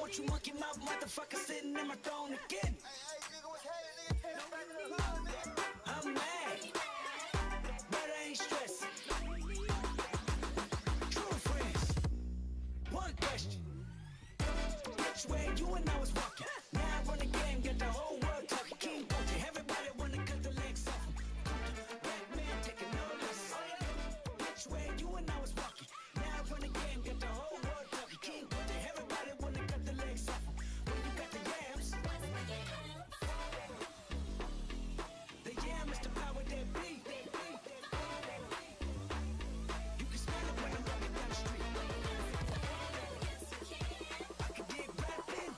want you monkey mouth motherfucker sitting in my throne again. I'm mad, but I ain't stressing. True friends. One question. Which way you and I was walking? Now I run the game, get the whole world talking. King Country, everybody wanna cut the legs off him. Black man taking no less. Which way you and I was walking? Now I run the game, get the whole world talking. King Country, everybody wanna cut the legs off him. When you got the yams, the yam is the power that be. You can smell it when I'm walking down the street. I can dig rapping.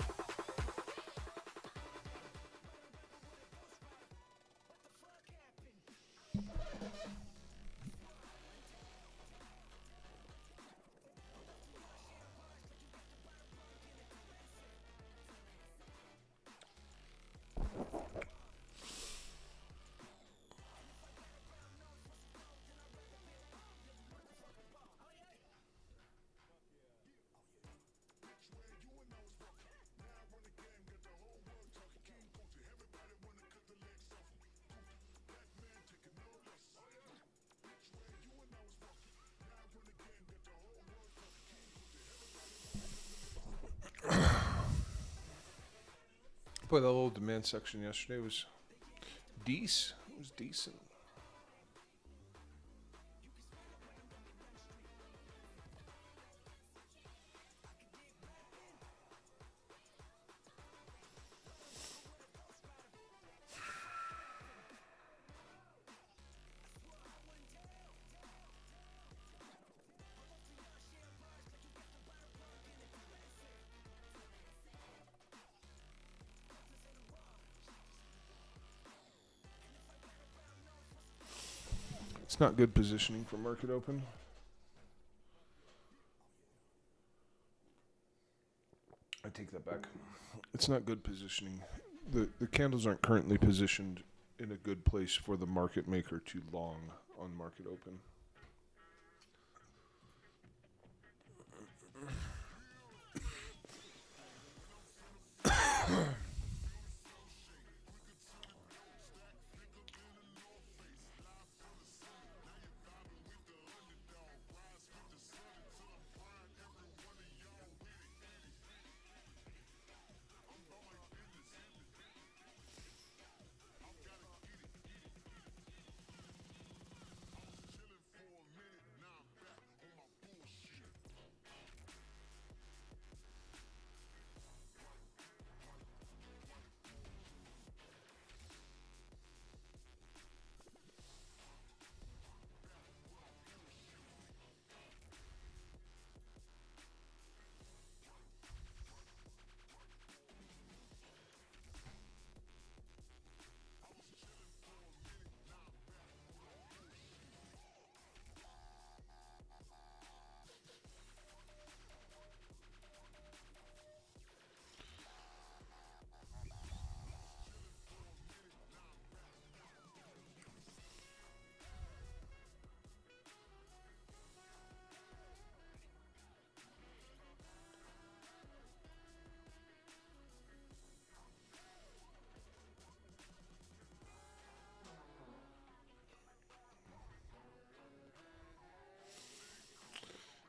Boy, that little demand section yesterday was decent. It was decent. It's not good positioning for market open. I take that back. It's not good positioning. The candles aren't currently positioned in a good place for the market maker to long on market open.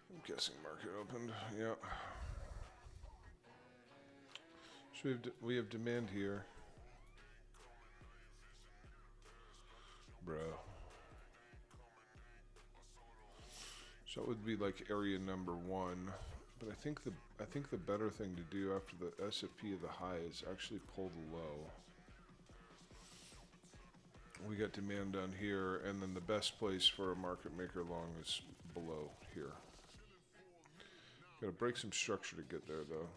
I'm guessing market opened. Yeah. So we have demand here. Bro. So it would be like area number 1. But I think the better thing to do after the S&P of the high is actually pull the low. We got demand down here, and then the best place for a market maker long is below here. Got to break some structure to get there, though.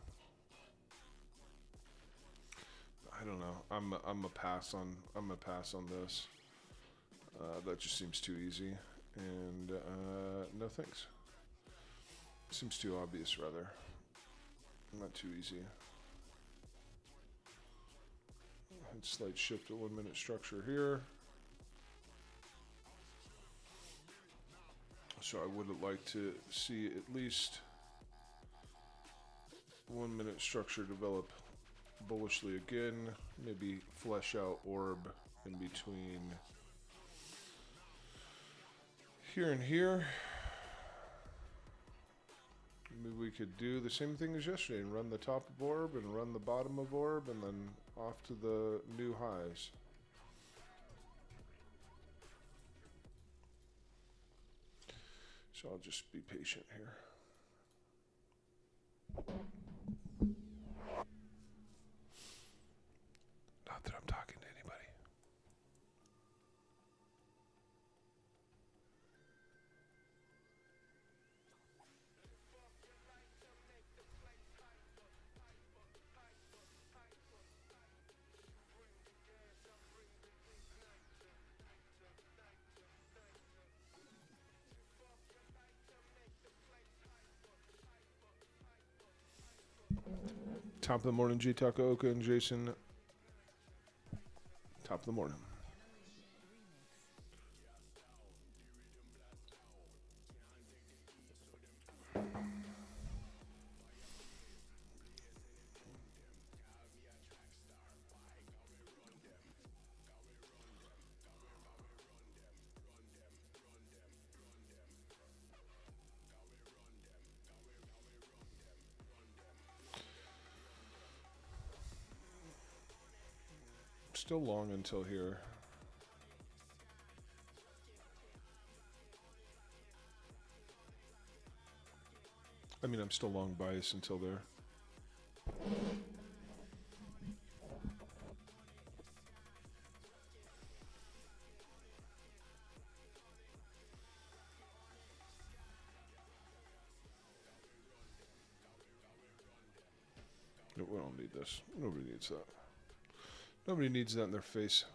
I don't know. I'm a pass on this. That just seems too easy, and no thanks. Seems too obvious, rather. Not too easy. Slight shift to 1 minute structure here. So I would like to see at least 1 minute structure develop bullishly again. Maybe flesh out orb in between here and here. Maybe we could do the same thing as yesterday and run the top of orb and run the bottom of orb and then off to the new highs. So I'll just be patient here. Not that I'm talking to anybody. Top of the morning, G Taco Oka and Jason. Top of the morning. Still long until here. I mean, I'm still long bias until there. No, we don't need this. Nobody needs that. Nobody needs that in their face.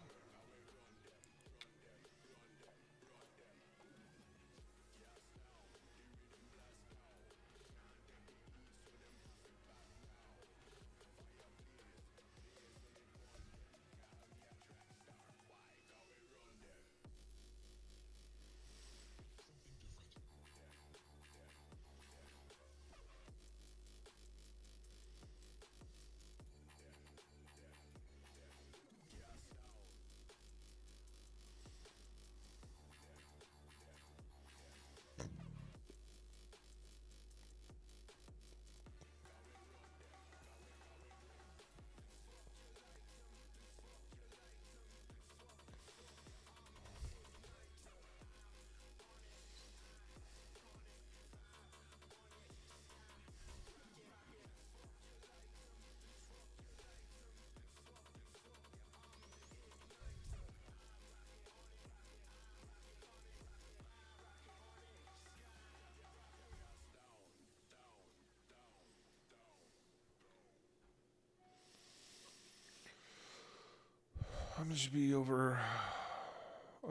I'll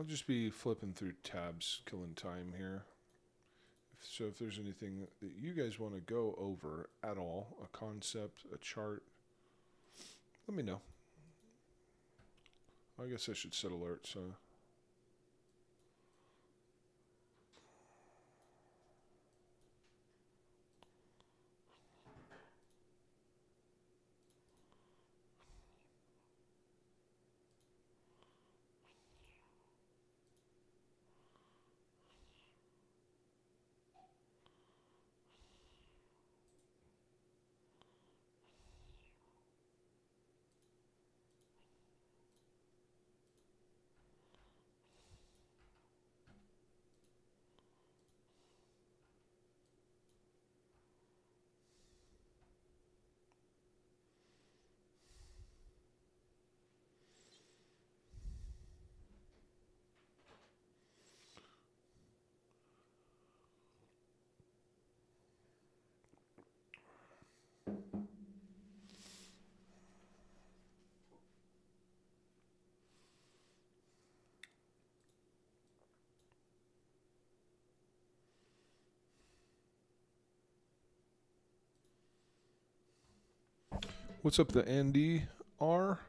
just be flipping through tabs, killing time here. So if there's anything that you guys want to go over at all, a concept, a chart, let me know. I guess I should set alerts. What's up, the Andy R?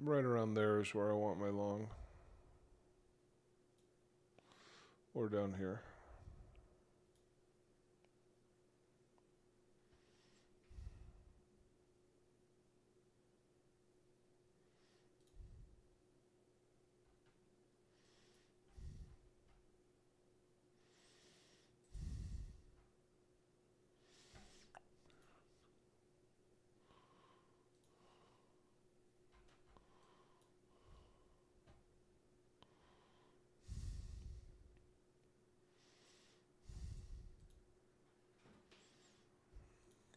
right around there is where I want my long. Or down here.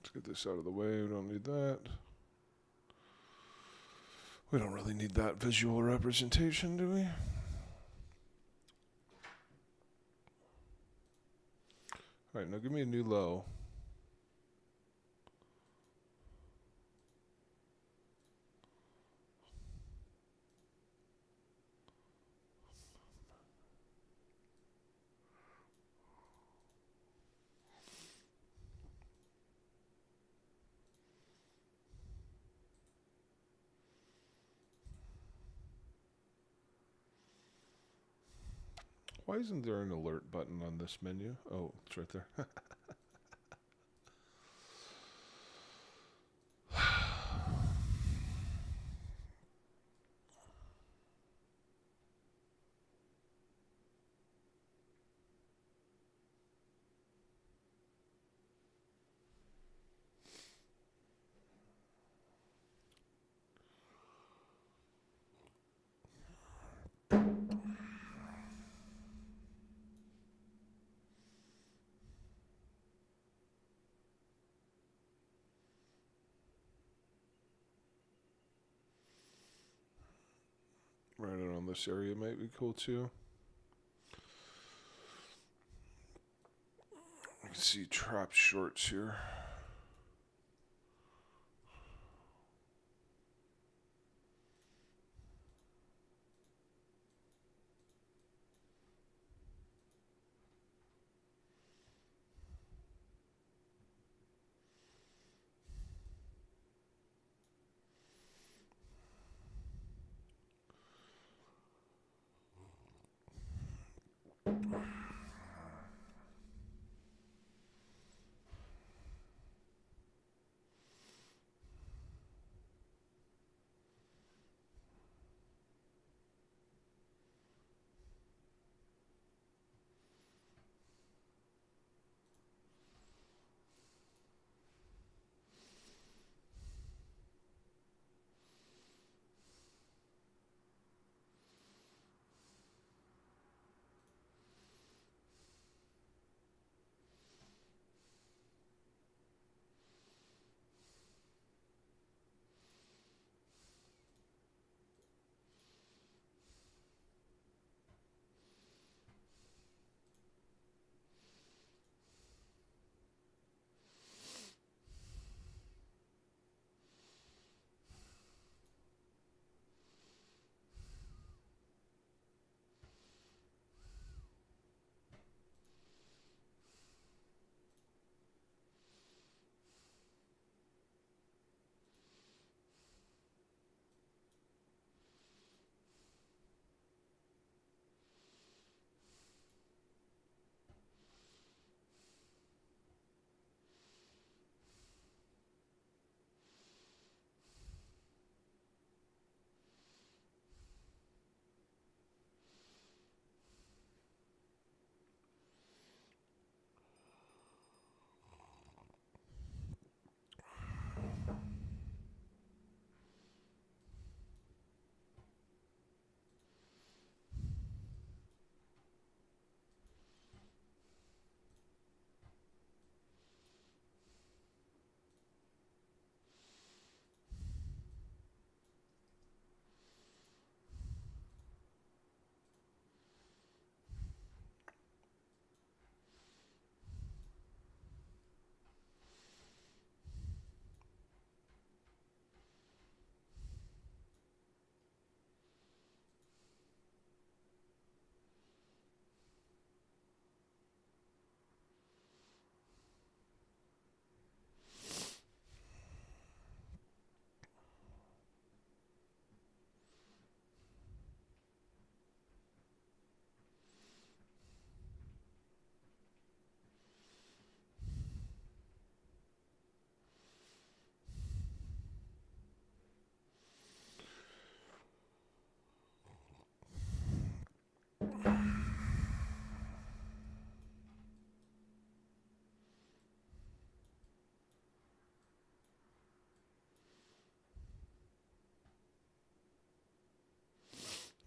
Let's get this out of the way. We don't need that. We don't really need that visual representation, do we? All right, now give me a new low. Why isn't there an alert button on this menu? Oh, it's right there. Right around this area might be cool too. I can see trap shorts here.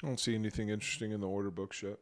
I don't see anything interesting in the order books yet.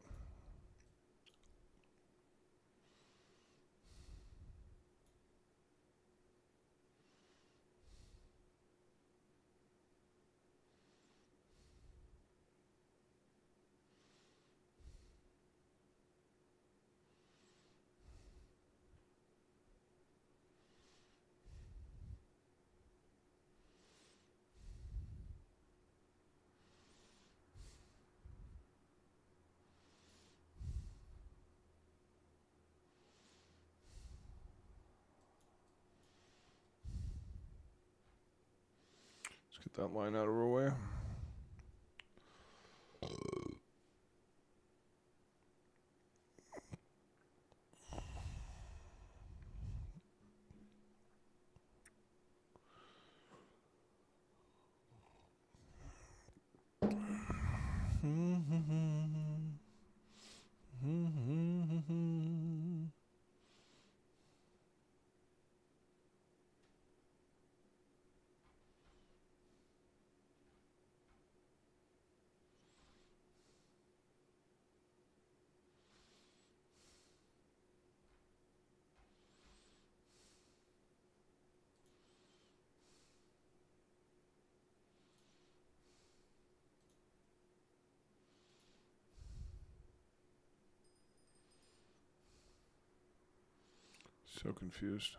Let's get that line out of our way. So confused.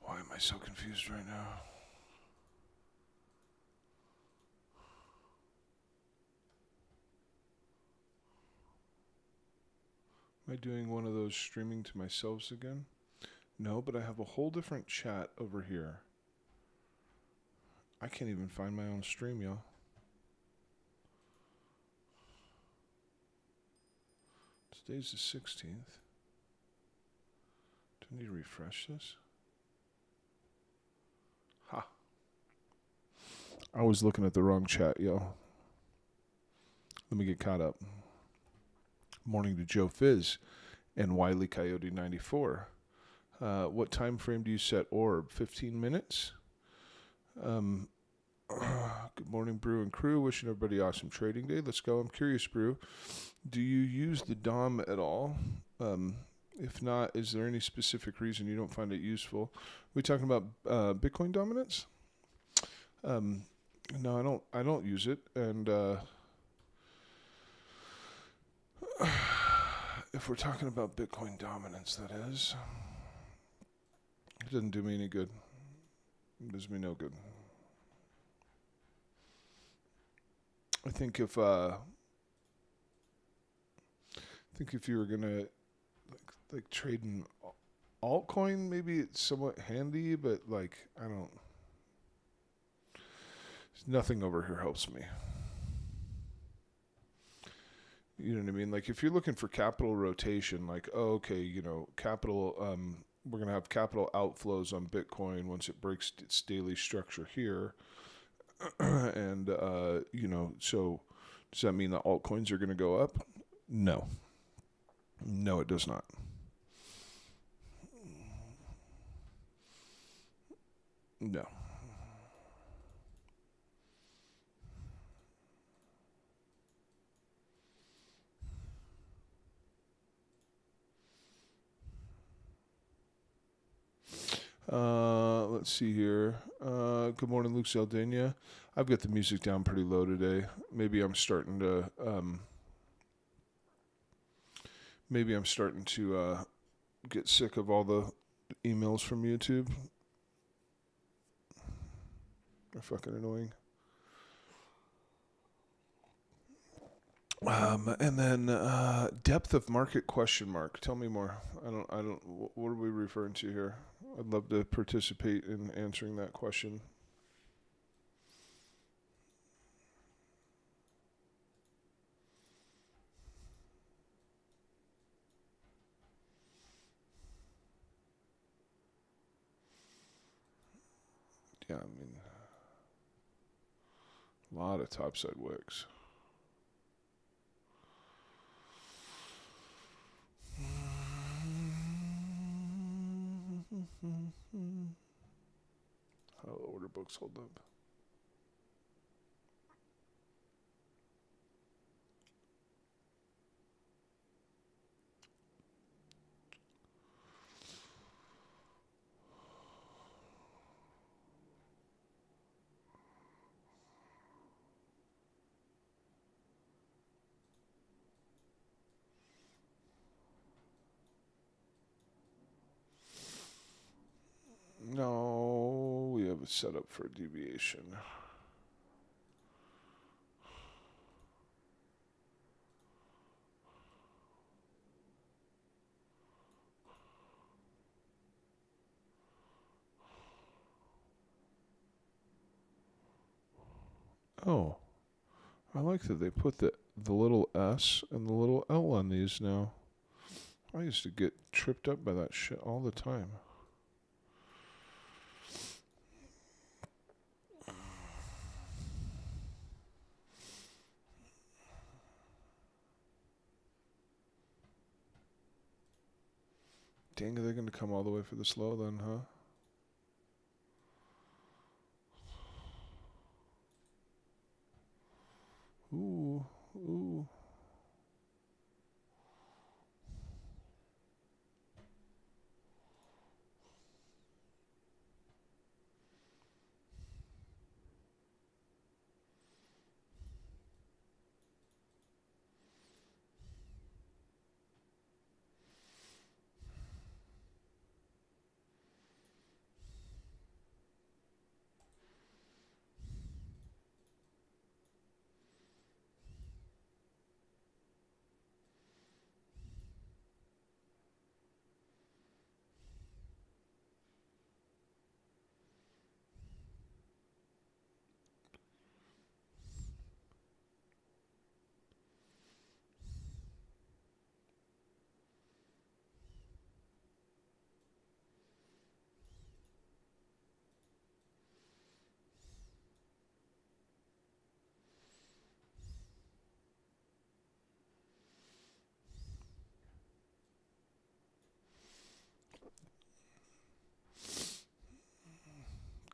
Why am I so confused right now? Am I doing one of those streaming to myself again? No, but I have a whole different chat over here. I can't even find my own stream, y'all. Today's the 16th. Do I need to refresh this? Ha. I was looking at the wrong chat, yo. Let me get caught up. Morning to Joe Fizz and Wiley Coyote 94. What time frame do you set orb? 15 minutes? Good morning, Brew and crew. Wishing everybody awesome trading day. Let's go. I'm curious, Brew. Do you use the DOM at all? If not, is there any specific reason you don't find it useful? Are we talking about Bitcoin dominance? No, I don't use it. And if we're talking about Bitcoin dominance, that is, it doesn't do me any good. It does me no good. I think if you were gonna like trading altcoin, maybe it's somewhat handy, but like nothing over here helps me. You know what I mean? Like if you're looking for capital rotation, like capital, we're gonna have capital outflows on Bitcoin once it breaks its daily structure here, and so does that mean the altcoins are gonna go up? No, it does not. No. Let's see here. Good morning, Luke Zaldania. I've got the music down pretty low today. Maybe I'm starting to get sick of all the emails from YouTube. They're fucking annoying. And then depth of market question mark. Tell me more. I don't. What are we referring to here? I'd love to participate in answering that question. Yeah, I mean, a lot of topside wicks. How do order books hold up? No, we have it set up for a deviation. Oh, I like that they put the little S and the little L on these now. I used to get tripped up by that shit all the time. Dang, are they going to come all the way for the slow then, huh? Ooh, ooh.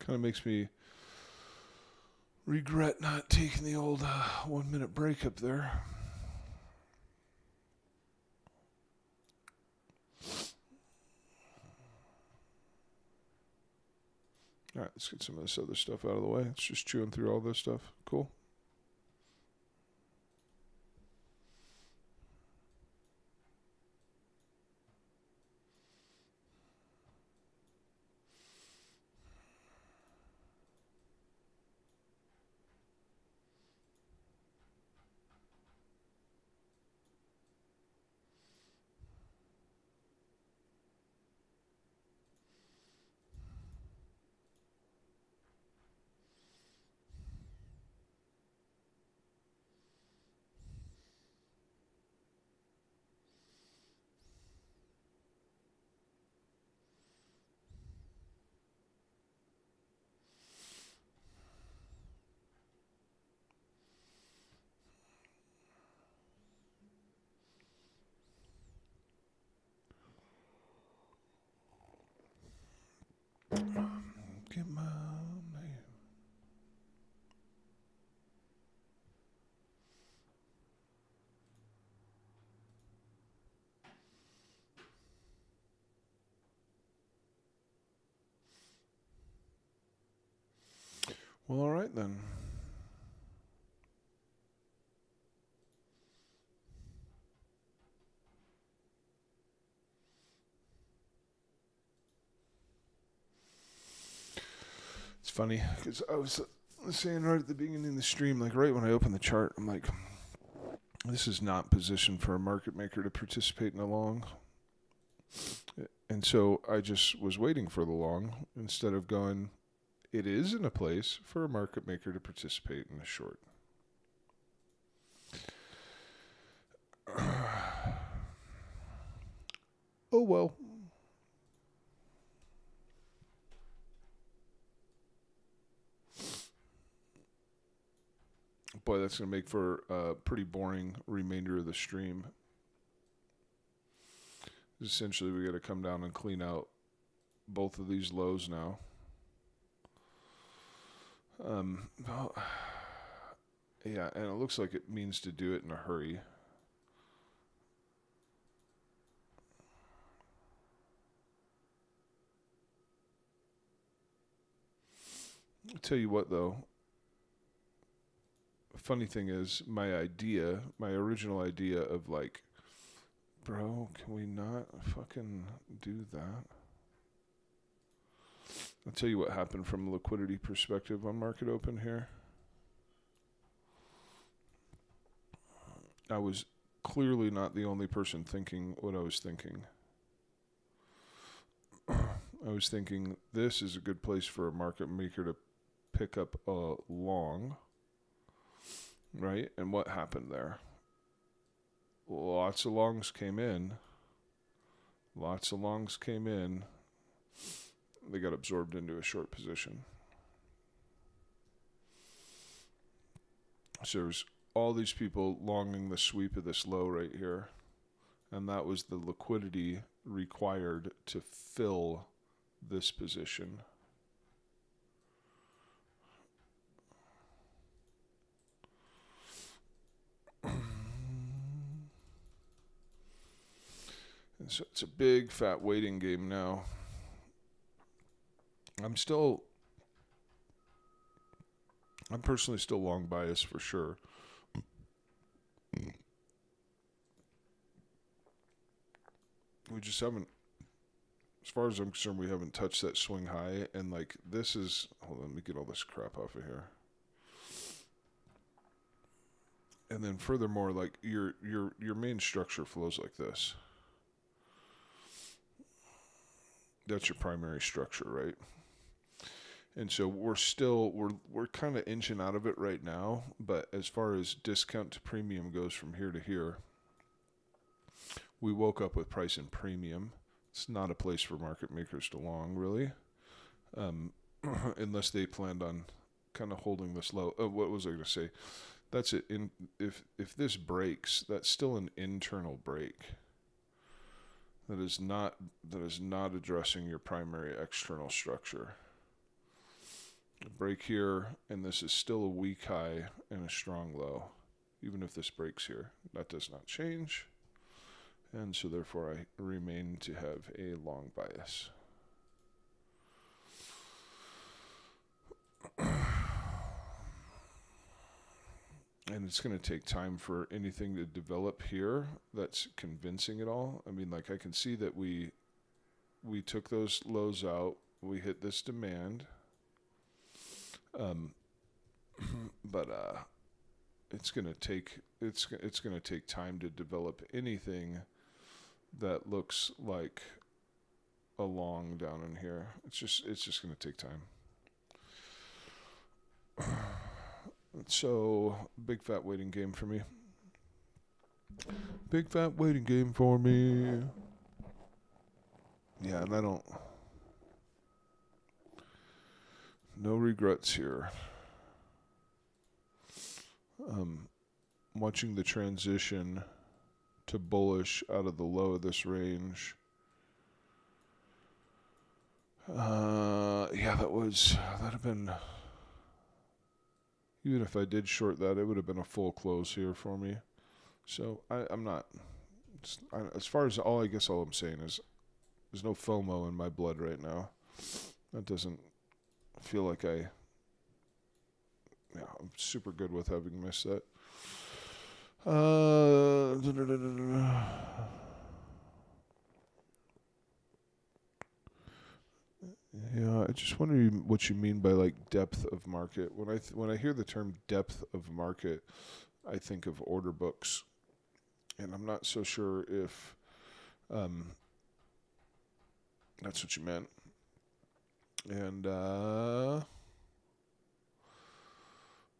Kind of makes me regret not taking the old 1 minute break up there. All right, let's get some of this other stuff out of the way. It's just chewing through all this stuff. Cool. Get my name. Well, all right then. It's funny because I was saying right at the beginning of the stream, like right when I opened the chart, I'm like, this is not positioned for a market maker to participate in a long. And so I just was waiting for the long instead of going, it is in a place for a market maker to participate in a short. Oh well. Boy, that's going to make for a pretty boring remainder of the stream. Essentially, we got to come down and clean out both of these lows now. Well, yeah, and it looks like it means to do it in a hurry. I'll tell you what, though. Funny thing is, my original idea of like, bro, can we not fucking do that? I'll tell you what happened from a liquidity perspective on market open here. I was clearly not the only person thinking what I was thinking. I was thinking this is a good place for a market maker to pick up a long, right? And what happened there? Lots of longs came in. They got absorbed into a short position. So there's all these people longing the sweep of this low right here. And that was the liquidity required to fill this position. And so it's a big fat waiting game now. I'm personally still long bias for sure. We just haven't, as far as I'm concerned, we haven't touched that swing high. And like this is, hold on, let me get all this crap off of here. And then furthermore, like your main structure flows like this. That's your primary structure, right? And so we're kind of inching out of it right now, but as far as discount to premium goes from here to here, we woke up with price and premium. It's not a place for market makers to long, really, unless they planned on kind of holding this low. What was I going to say? That's it. If this breaks, that's still an internal break. That is not addressing your primary external structure. A break here, and this is still a weak high and a strong low. Even if this breaks here, that does not change. And so therefore I remain to have a long bias. And it's going to take time for anything to develop here that's convincing at all. I mean, like I can see that we took those lows out. We hit this demand. But it's going to take time to develop anything that looks like a long down in here. It's just going to take time. So, big fat waiting game for me. Big fat waiting game for me. Yeah, and I don't... No regrets here. Watching the transition to bullish out of the low of this range. Yeah, that'd have been... Even if I did short that, it would have been a full close here for me. So I'm not... as far as all I'm saying is there's no FOMO in my blood right now. That doesn't feel like I'm super good with having missed that. Yeah, I just wonder what you mean by like depth of market. When I hear the term depth of market, I think of order books, and I'm not so sure if that's what you meant. And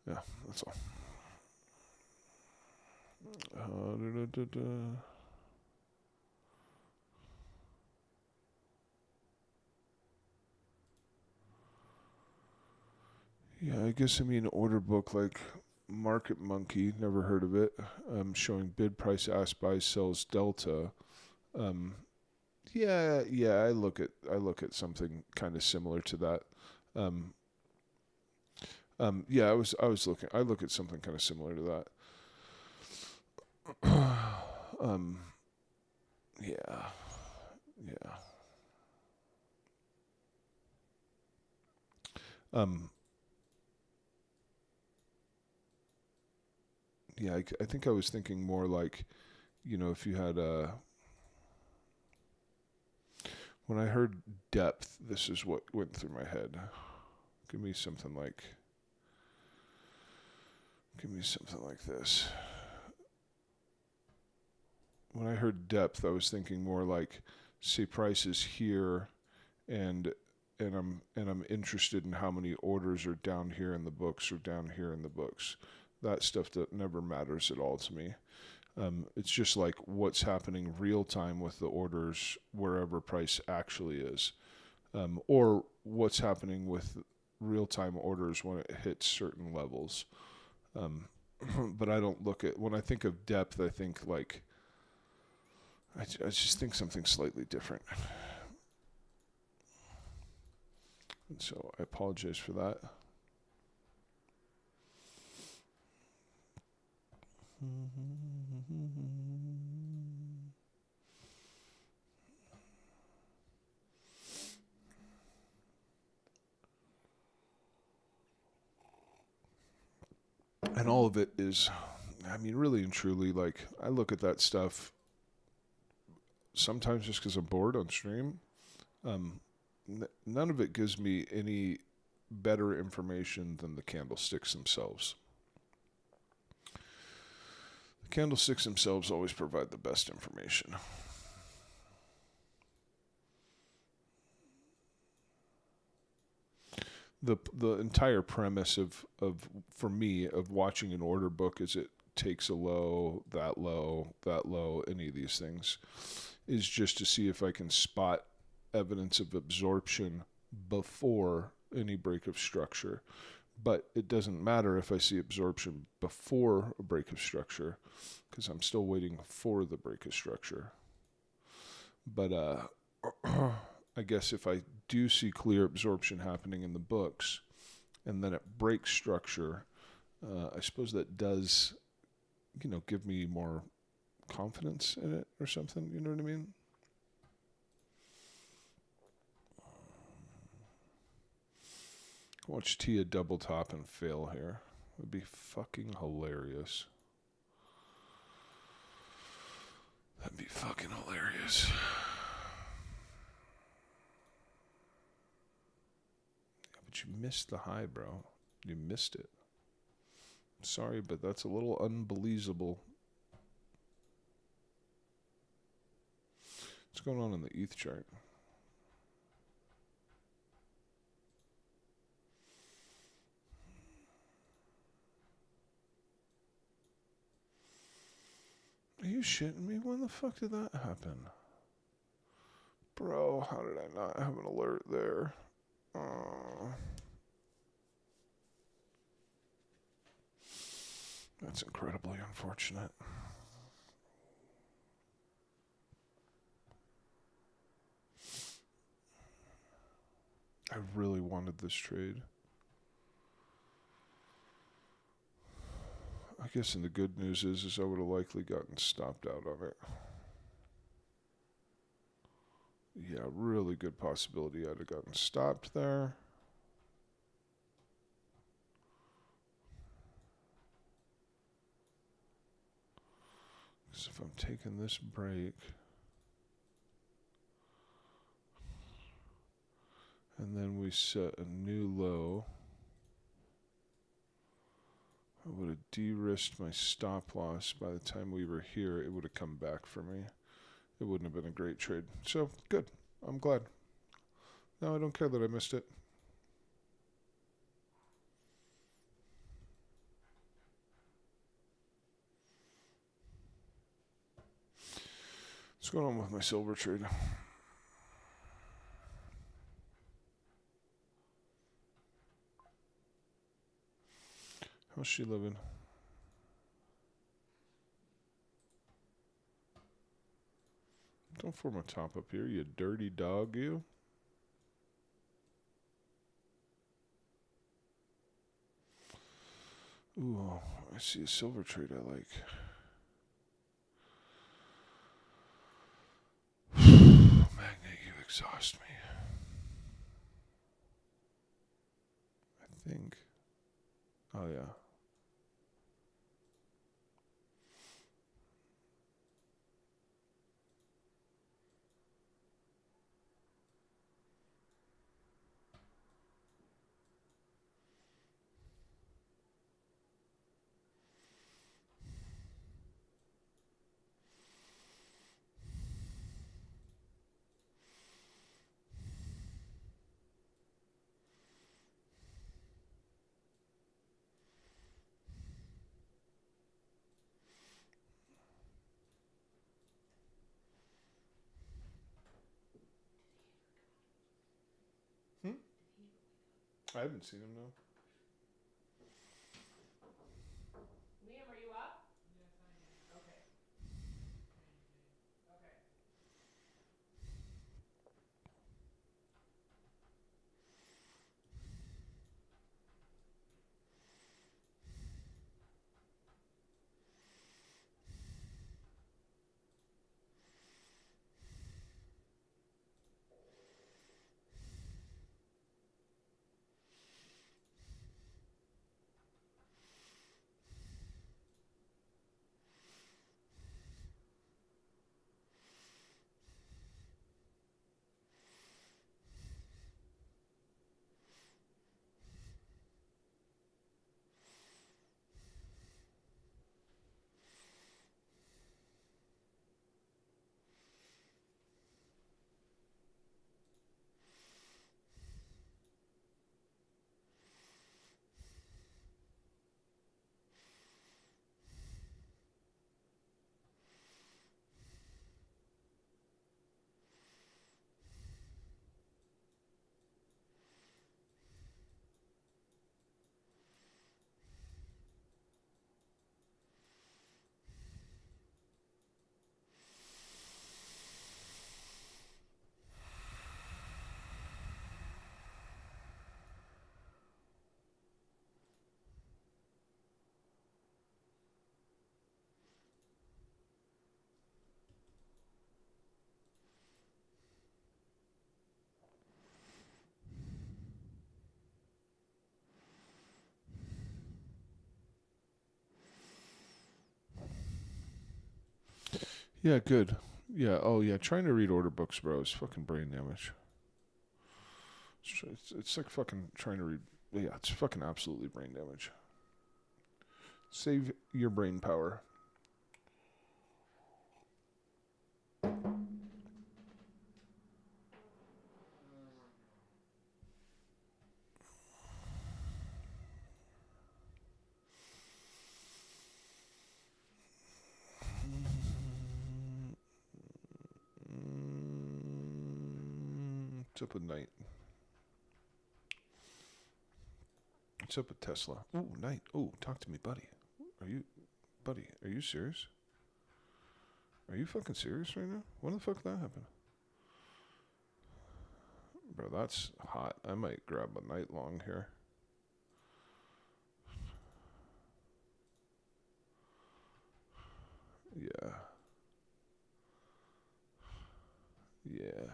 yeah, that's all. Yeah, I guess I mean order book like Market Monkey, never heard of it. Showing bid price ask buy sells delta. Yeah. I look at something kind of similar to that. Um, yeah. I look at something kind of similar to that. um, yeah, yeah. Um, yeah. I think I was thinking more like, if you had when I heard depth, this is what went through my head. Give me something like, give me something like this. When I heard depth, I was thinking more like, say price is here, and I'm interested in how many orders are down here in the books or down here in the books. That stuff that never matters at all to me. It's just like what's happening real time with the orders wherever price actually is, or what's happening with real time orders when it hits certain levels. Um, but I don't look at, when I think of depth, I think like, I just think something slightly different. And so I apologize for that. And all of it is, I mean, really and truly, like, I look at that stuff sometimes just because I'm bored on stream. Um, None of it gives me any better information than the candlesticks themselves. The candlesticks themselves always provide the best information. The entire premise of for me of watching an order book is it takes a low, that low, that low, any of these things, is just to see if I can spot evidence of absorption before any break of structure. But it doesn't matter if I see absorption before a break of structure because I'm still waiting for the break of structure. But I guess if I do see clear absorption happening in the books and then it breaks structure, I suppose that does, give me more confidence in it or something. You know what I mean? Watch Tia double top and fail here. It would be fucking hilarious. That'd be fucking hilarious. Yeah, but you missed the high, bro. You missed it. Sorry, but that's a little unbelievable. What's going on in the ETH chart? Are you shitting me? When the fuck did that happen? Bro, how did I not have an alert there? That's incredibly unfortunate. I really wanted this trade. I guess, and the good news is I would have likely gotten stopped out on it. Yeah, really good possibility I'd have gotten stopped there. Because if I'm taking this break, and then we set a new low, I would have de-risked my stop loss. By the time we were here, it would have come back for me. It wouldn't have been a great trade. So, good. I'm glad. No, I don't care that I missed it. What's going on with my silver trade? How's she living? Don't form a top up here, you dirty dog, you. Ooh, I see a silver trade I like. Magnet, you exhaust me. I think. Oh, yeah. I haven't seen him, no. Liam, are you up? Yes, I am. Okay. Okay. Yeah, good. Yeah, oh yeah, trying to read order books, bro, is fucking brain damage. It's like fucking trying to read. Yeah, it's fucking absolutely brain damage. Save your brain power. What's up with Knight? What's up with Tesla? Ooh, Knight. Ooh, talk to me, buddy. Are you serious? Are you fucking serious right now? When the fuck did that happen? Bro, that's hot. I might grab a Knight long here. Yeah. Yeah.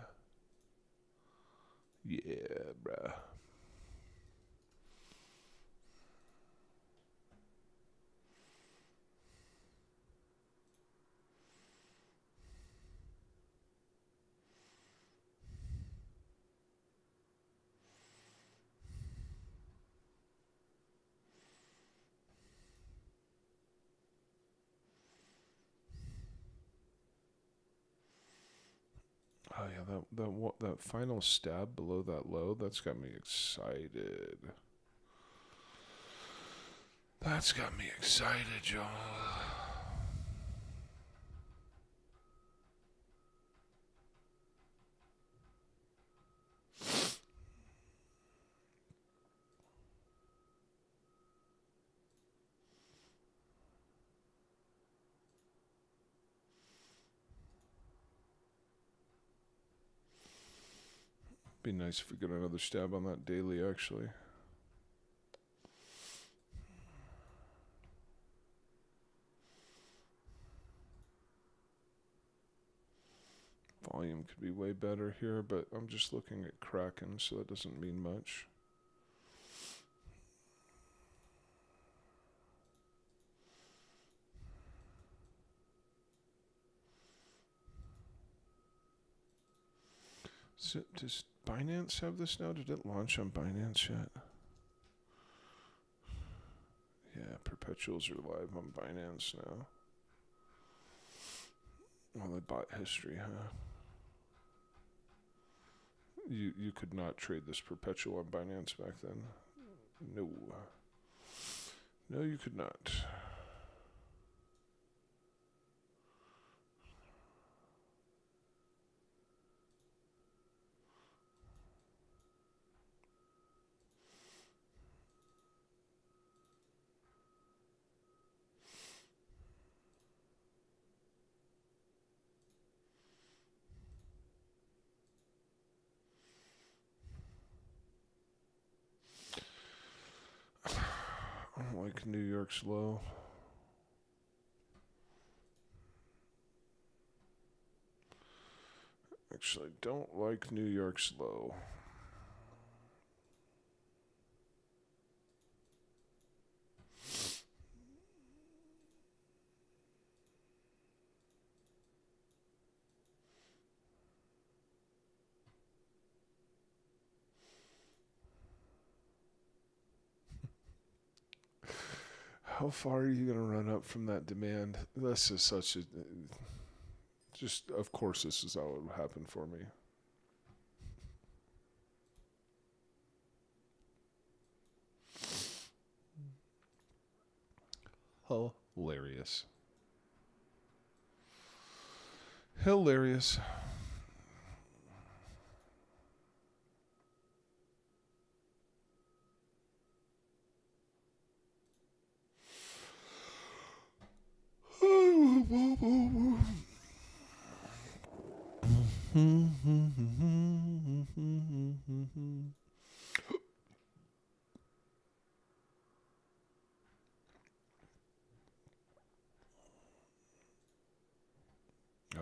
Yeah, bruh. Oh yeah, that final stab below that low, that's got me excited. That's got me excited, Joel. Be nice if we get another stab on that daily, actually. Volume could be way better here, but I'm just looking at Kraken, so that doesn't mean much. Does Binance have this now? Did it launch on Binance yet? Yeah, perpetuals are live on Binance now. Well, they bought history, huh? You could not trade this perpetual on Binance back then. No. No, you could not. I don't like New York's low. Actually, don't like New York's low. How far are you going to run up from that demand? This is such a... Just, of course, this is how it would happen for me. Hilarious. Hilarious.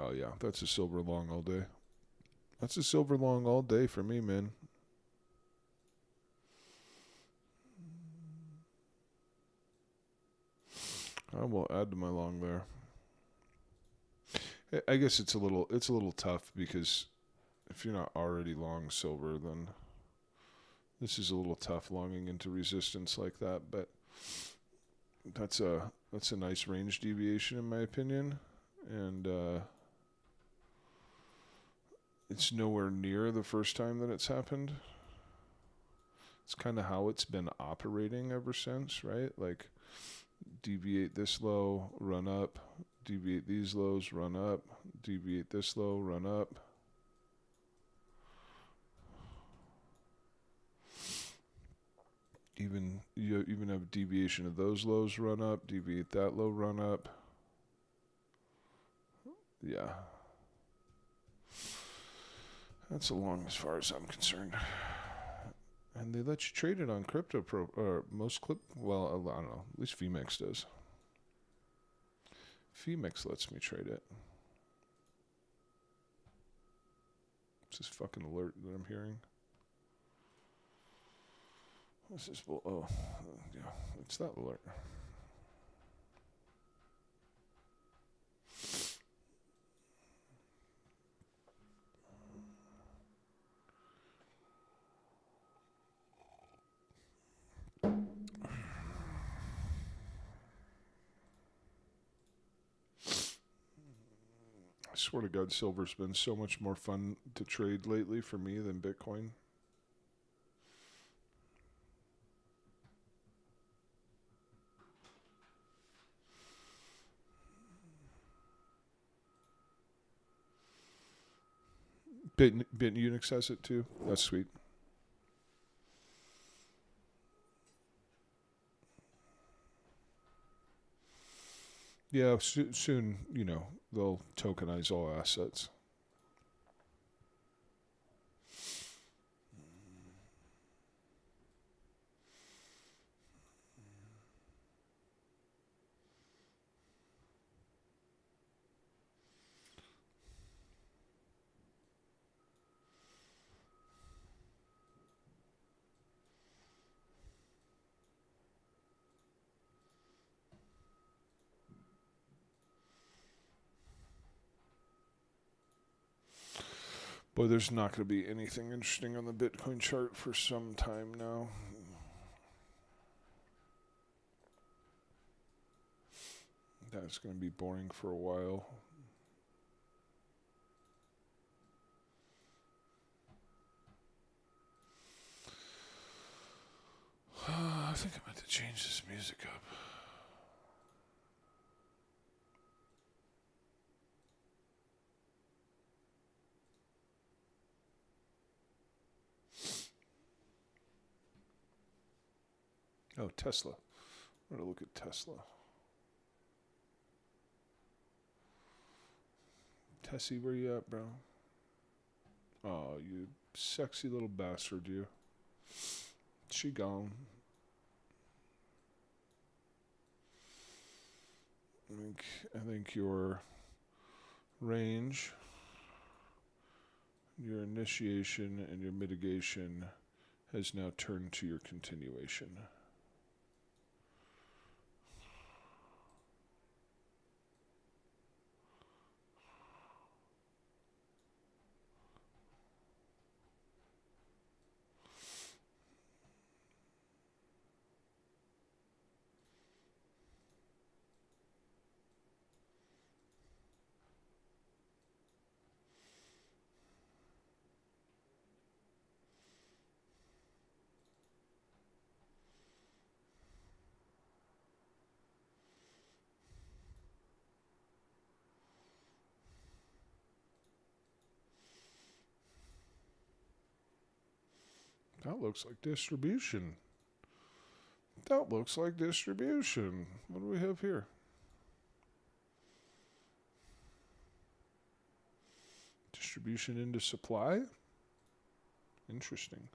Oh, yeah, that's a silver long all day. That's a silver long all day for me, man. I will add to my long there. I guess it's a little tough because if you're not already long silver, then this is a little tough longing into resistance like that. But that's a nice range deviation in my opinion, and it's nowhere near the first time that it's happened. It's kind of how it's been operating ever since, right? Like deviate this low, run up, deviate these lows, run up, deviate this low, run up. You even have deviation of those lows, run up, deviate that low, run up. Yeah. That's a long as far as I'm concerned. And they let you trade it on Crypto Pro, or most well, I don't know, at least VMEX does. VMEX lets me trade it. What's this fucking alert that I'm hearing? What's this? Oh, yeah, it's that alert. I swear to God, silver's been so much more fun to trade lately for me than Bitcoin. Unix has it too. That's sweet. Yeah, soon, they'll tokenize all assets. Boy, there's not going to be anything interesting on the Bitcoin chart for some time now. That's going to be boring for a while. I think I'm going to change this music up. Oh, Tesla. I'm going to look at Tesla. Tessie, where you at, bro? Oh, you sexy little bastard, you. She gone. I think your range, your initiation, and your mitigation has now turned to your continuation. That looks like distribution. That looks like distribution. What do we have here? Distribution into supply? Interesting.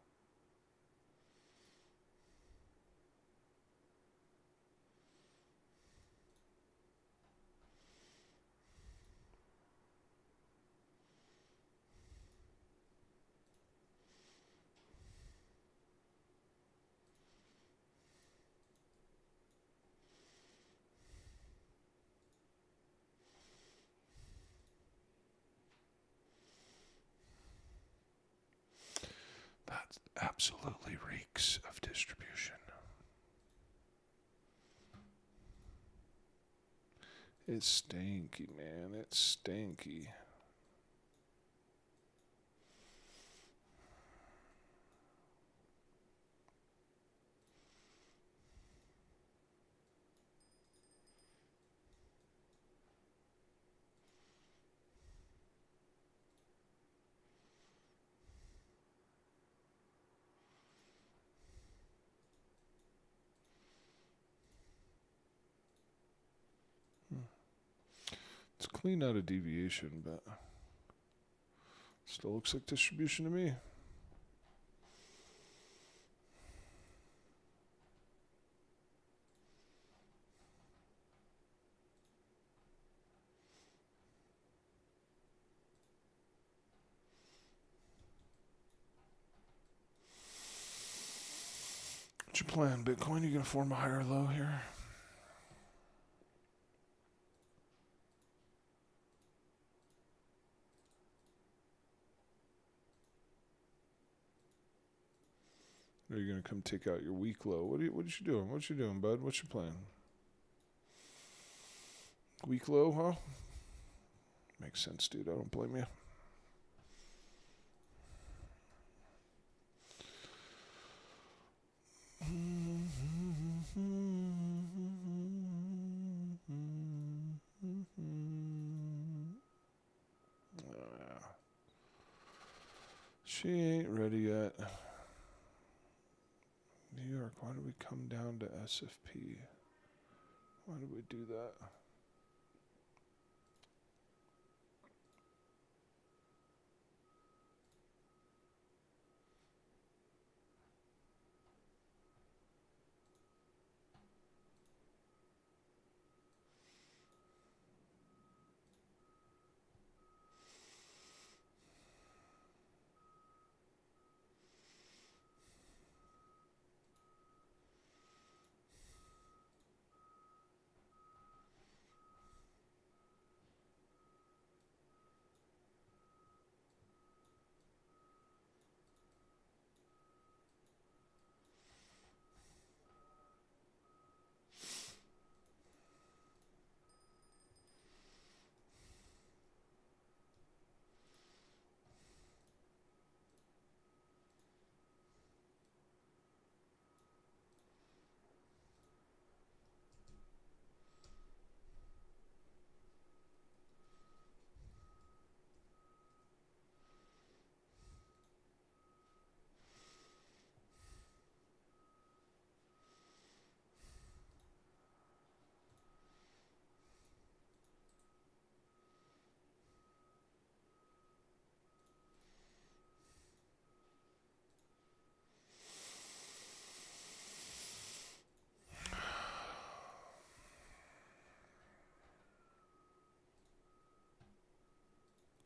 That absolutely reeks of distribution. It's stinky, man. It's stinky. It's clean out of deviation, but still looks like distribution to me. What's your plan, Bitcoin? You gonna form a higher low here? Or are you gonna come take out your weak low? What are you doing? What you doing, bud? What's your plan? Weak low, huh? Makes sense, dude. I don't blame you. She ain't ready yet. New York, why did we come down to SFP? Why did we do that?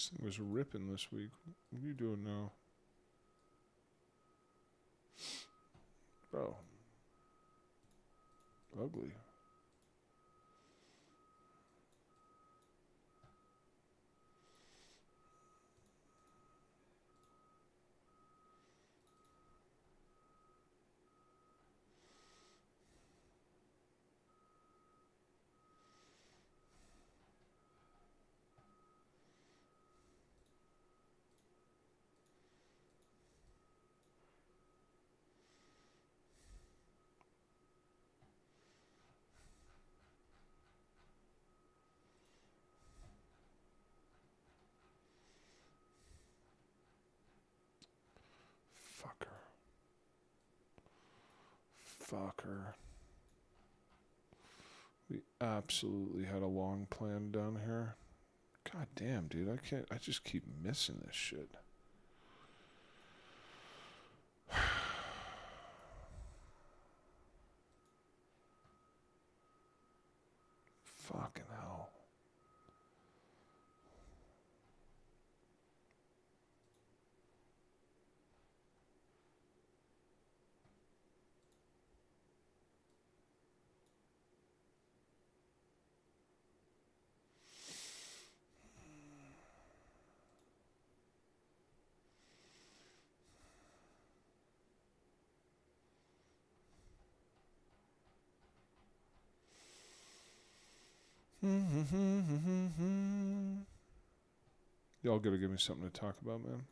This thing was ripping this week. What are you doing now? Bro. Ugly. Fucker. We absolutely had a long plan down here. God damn, dude. I just keep missing this shit. Fucking hell. Y'all gotta give me something to talk about, man.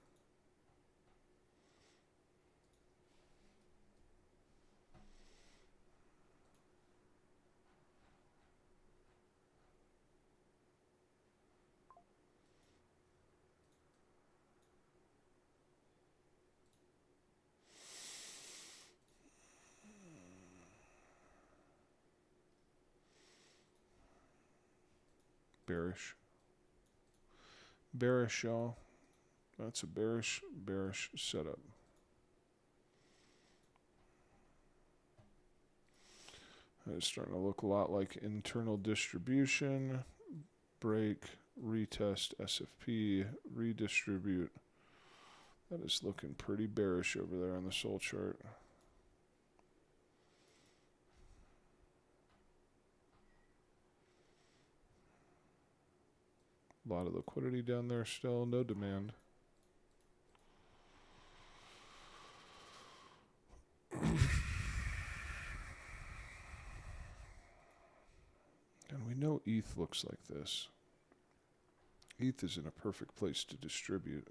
Bearish. Bearish, y'all. That's a bearish setup. It's starting to look a lot like internal distribution. Break, retest SFP, redistribute. That is looking pretty bearish over there on the Sol chart. A lot of liquidity down there still, no demand. And we know ETH looks like this. ETH is in a perfect place to distribute.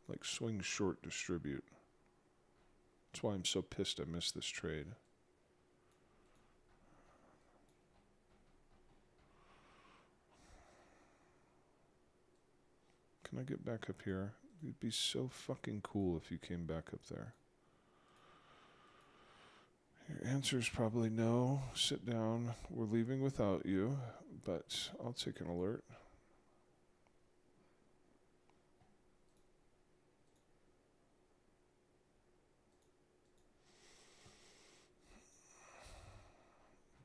Like swing short distribute. That's why I'm so pissed I missed this trade. Can I get back up here? It'd be so fucking cool if you came back up there. Your answer is probably no. Sit down. We're leaving without you, but I'll take an alert.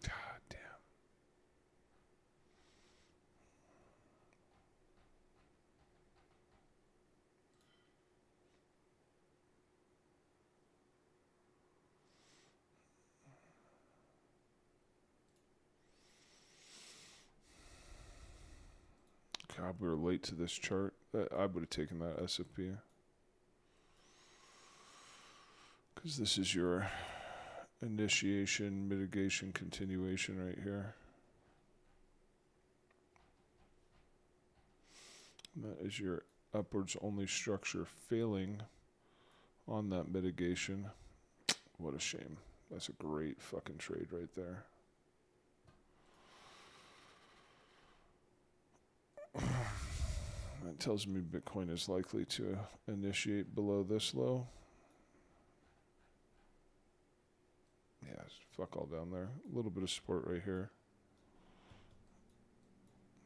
God damn. God, we were late to this chart. I would have taken that SFP. Because this is your initiation, mitigation, continuation right here. And that is your upwards only structure failing on that mitigation. What a shame. That's a great fucking trade right there. That tells me Bitcoin is likely to initiate below this low. Yeah, fuck all down there. A little bit of support right here.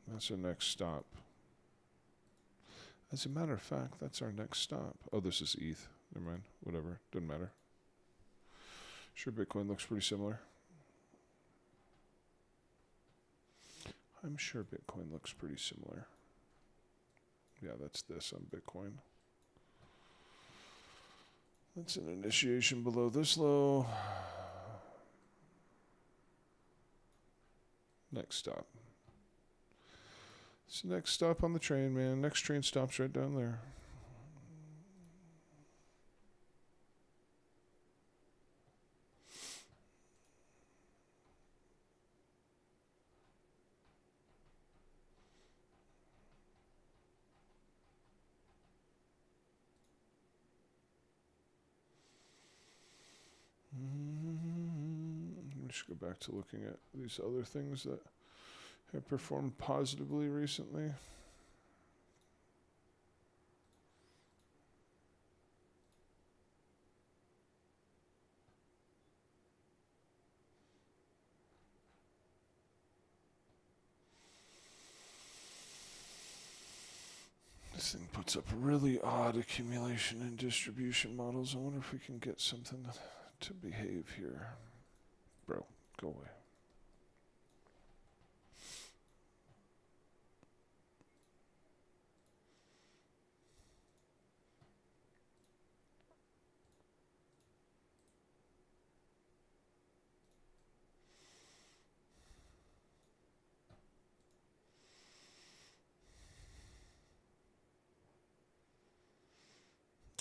That's our next stop. As a matter of fact, that's our next stop. Oh, this is ETH. Never mind. Whatever. Doesn't matter. Sure, Bitcoin looks pretty similar. I'm sure Bitcoin looks pretty similar. Yeah, that's this on Bitcoin. That's an initiation below this low. Next stop. It's the next stop on the train, man. Next train stops right down there. We should go back to looking at these other things that have performed positively recently. This thing puts up really odd accumulation and distribution models. I wonder if we can get something to behave here. Bro, go away.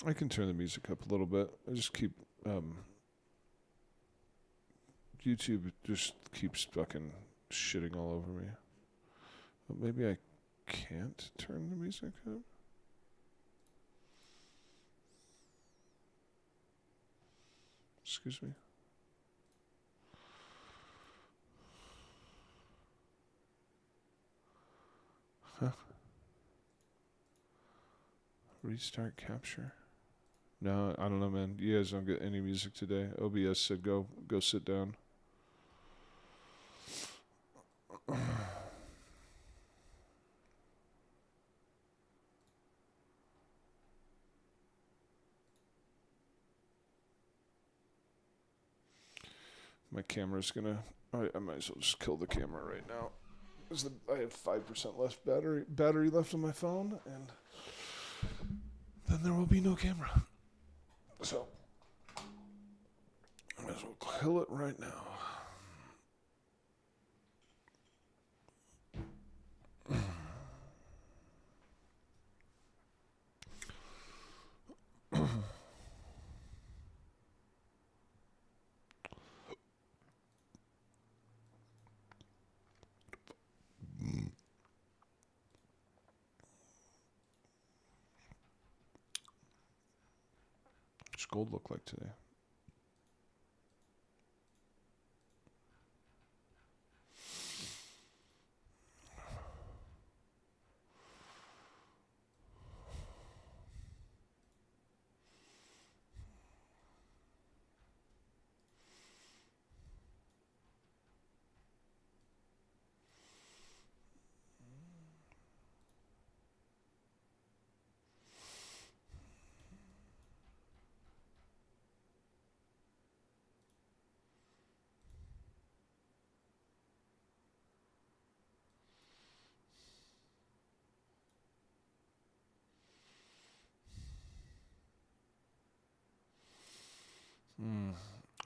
I can turn the music up a little bit. I just keep YouTube just keeps fucking shitting all over me. But maybe I can't turn the music up. Excuse me. Huh? Restart capture. No, I don't know, man. You guys don't get any music today. OBS said go sit down. My camera's gonna. I might as well just kill the camera right now. I have 5% left battery left on my phone, and then there will be no camera. So I might as well kill it right now. What's gold look like today?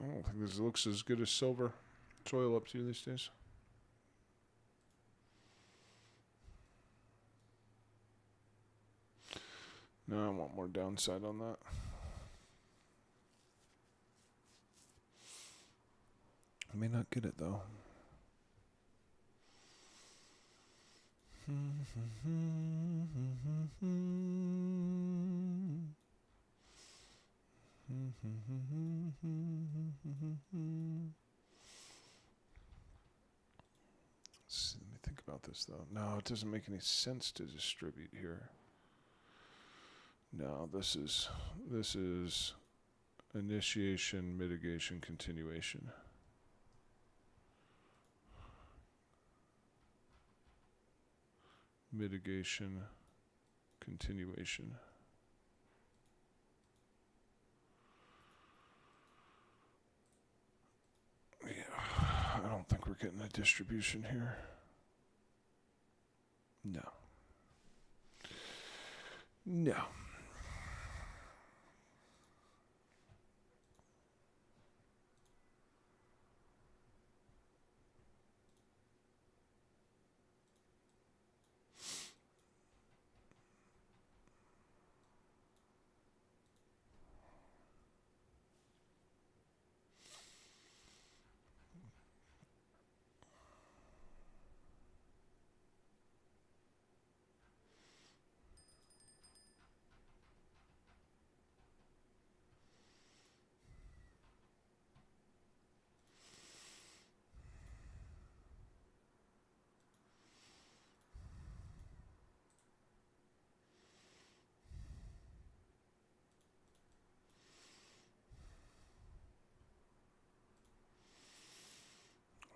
I don't think this looks as good as silver. What's oil up to these days? No, I want more downside on that. I may not get it though. Let me think about this though. No, it doesn't make any sense to distribute here. No, this is initiation, mitigation, continuation. Mitigation, continuation. Yeah, I don't think we're getting a distribution here. No. No.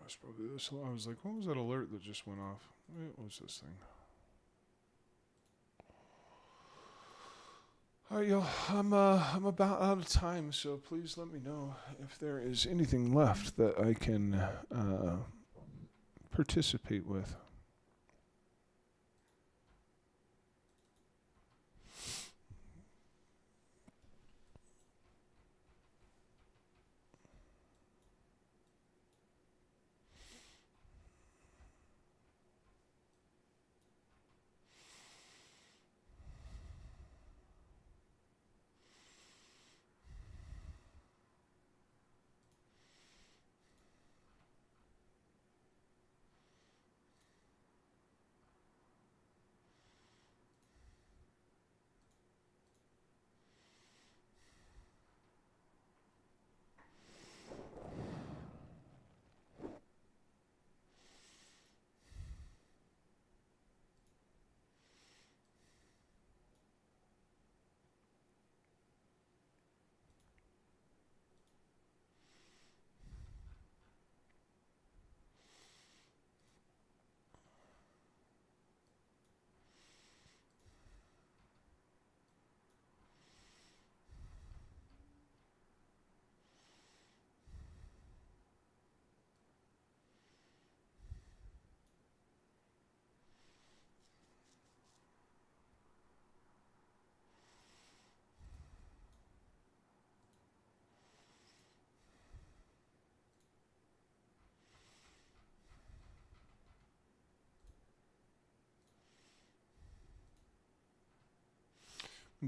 That's probably this. I was like, what was that alert that just went off? What was this thing? All right, y'all. I'm about out of time, so please let me know if there is anything left that I can participate with.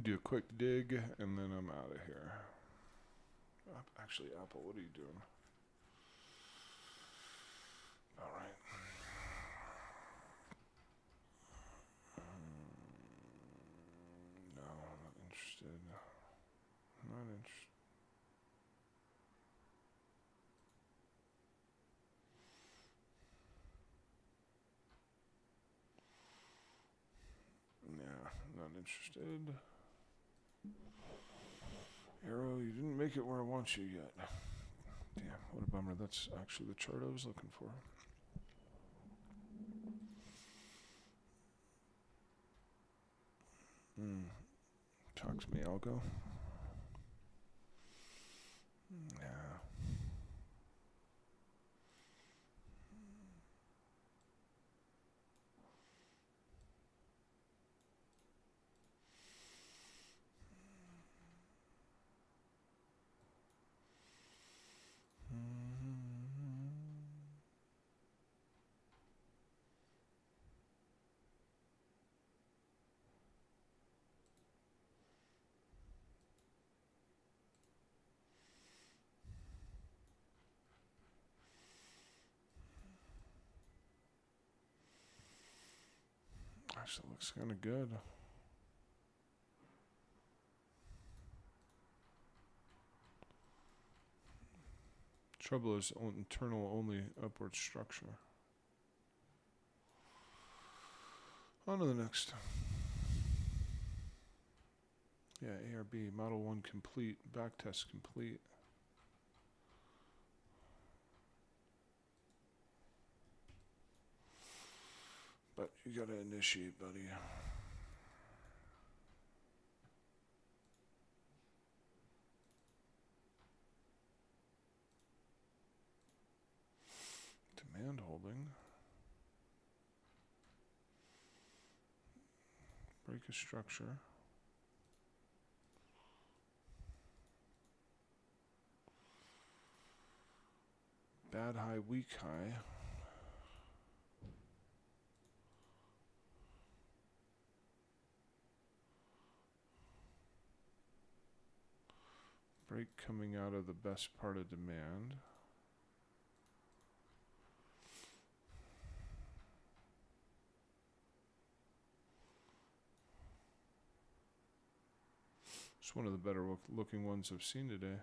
Do a quick dig, and then I'm out of here. Actually, Apple, what are you doing? All right. No, I'm not interested. Not interested. Yeah, not interested. Arrow, you didn't make it where I want you yet. Damn, what a bummer. That's actually the chart I was looking for. Talks me, I'll go. Yeah. Actually, looks kind of good. Trouble is internal only upward structure. On to the next. Yeah, ARB, Model 1 complete, backtest complete. But you gotta initiate, buddy. Demand holding. break a structure. Bad high, weak high. Break coming out of the best part of demand. It's one of the better looking ones I've seen today.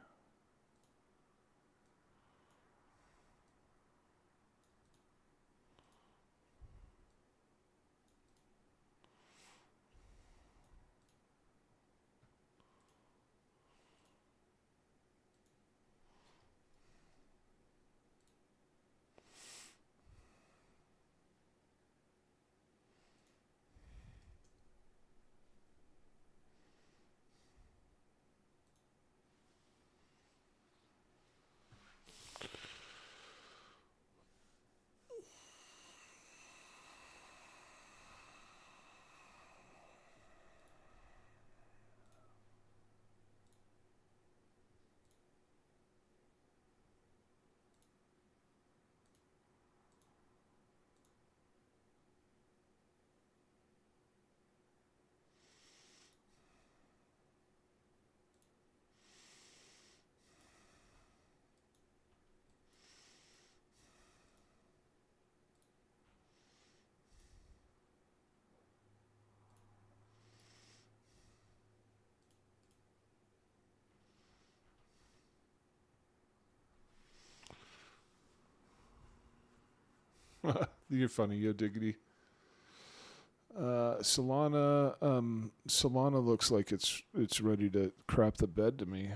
You're funny, yo diggity. Solana looks like it's ready to crap the bed to me.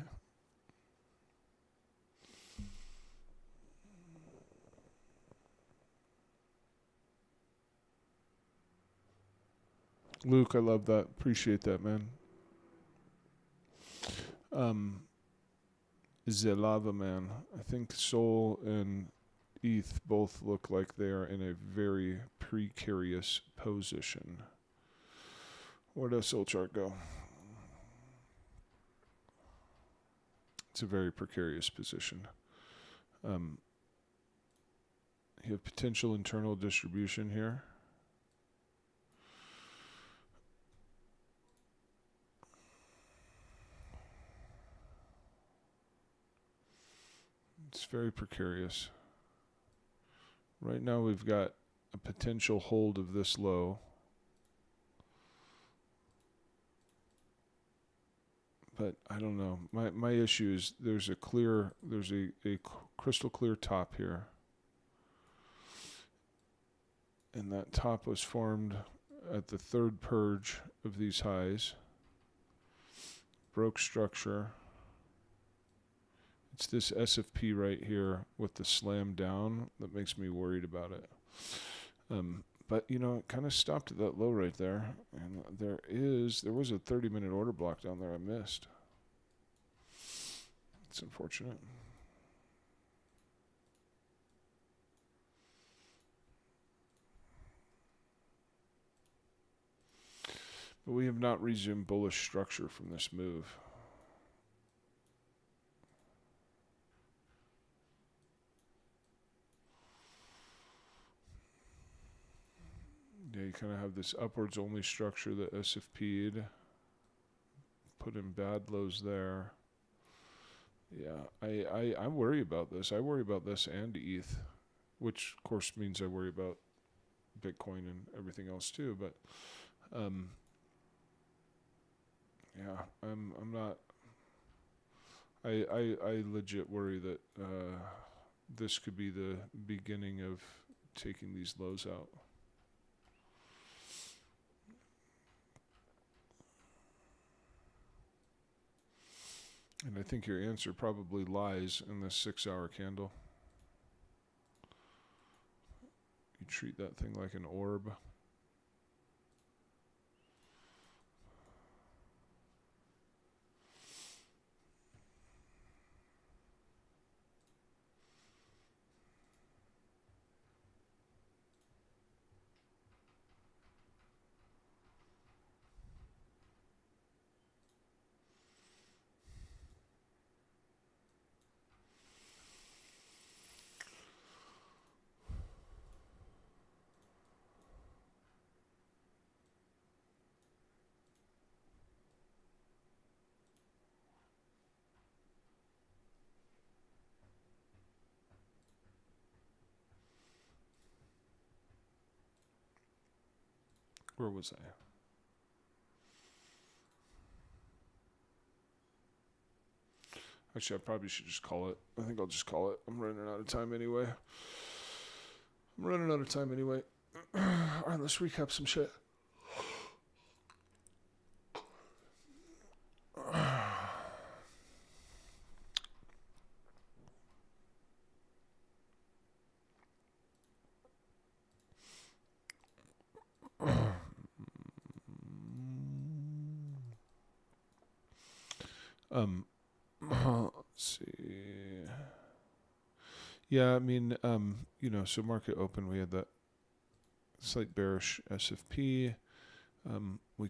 Luke, I love that. Appreciate that, man. Zelava, man. I think Sol and ETH both look like they are in a very precarious position. Where does Sol chart go? It's a very precarious position. You have potential internal distribution here. It's very precarious. Right now we've got a potential hold of this low. But I don't know. My issue is there's a crystal clear top here. And that top was formed at the third purge of these highs. Broke structure. It's this SFP right here with the slam down that makes me worried about it. But, you know, it kind of stopped at that low right there. And there was a 30-minute order block down there I missed. It's unfortunate. But we have not resumed bullish structure from this move. Yeah, you kind of have this upwards only structure that SFP'd. Put in bad lows there. Yeah, I worry about this. I worry about this and ETH, which of course means I worry about Bitcoin and everything else too. But yeah, I'm not. I legit worry that this could be the beginning of taking these lows out. And I think your answer probably lies in this 6-hour candle. You treat that thing like an orb. Where was I? Actually, I probably should just call it. I think I'll just call it. I'm running out of time anyway. All right, let's recap some shit. Let's see. Yeah, I mean, so market open, we had that slight bearish SFP. We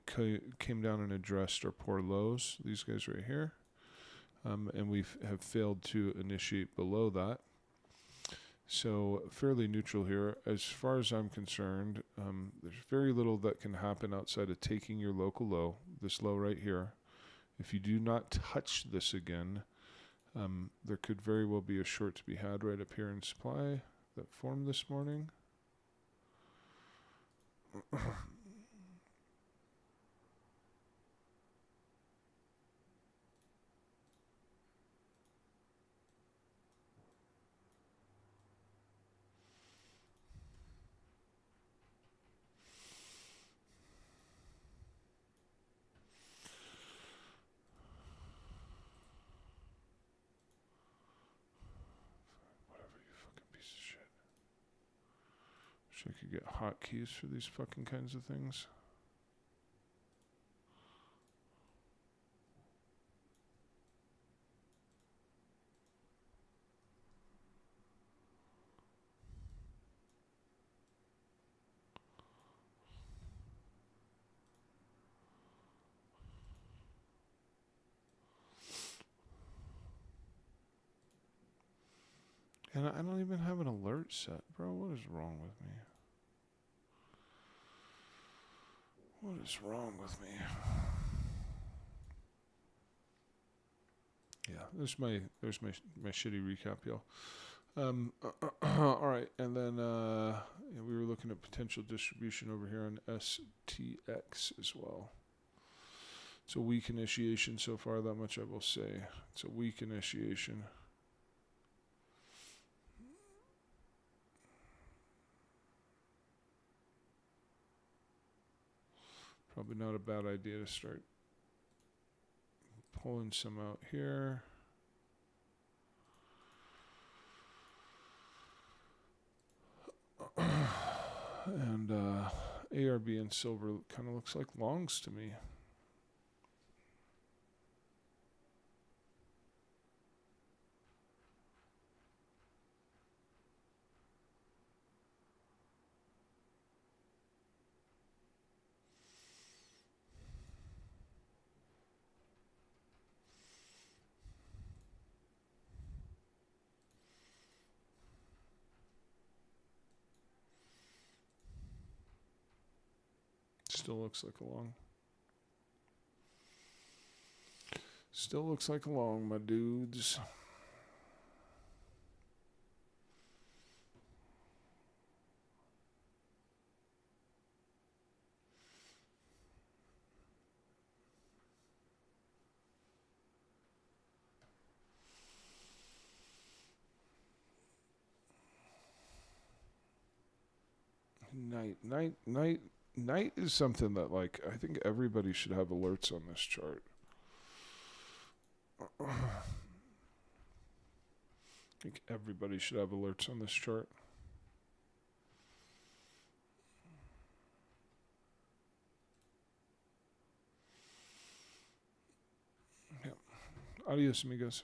came down and addressed our poor lows, these guys right here. And we have failed to initiate below that. So fairly neutral here. As far as I'm concerned, there's very little that can happen outside of taking your local low, this low right here. If you do not touch this again, there could very well be a short to be had right up here in supply that formed this morning. Wish I could get hotkeys for these fucking kinds of things. And I don't even have an alert set, bro. What is wrong with me? What is wrong with me? Yeah, there's my shitty recap, y'all. All right, and then we were looking at potential distribution over here on STX as well. It's a weak initiation so far, that much I will say. It's a weak initiation. Probably not a bad idea to start pulling some out here. And ARB and silver kind of looks like longs to me. Still looks like a long. Still looks like a long, my dudes. Night is something that, like, I think everybody should have alerts on this chart. I think everybody should have alerts on this chart. Yeah. Adios, amigos.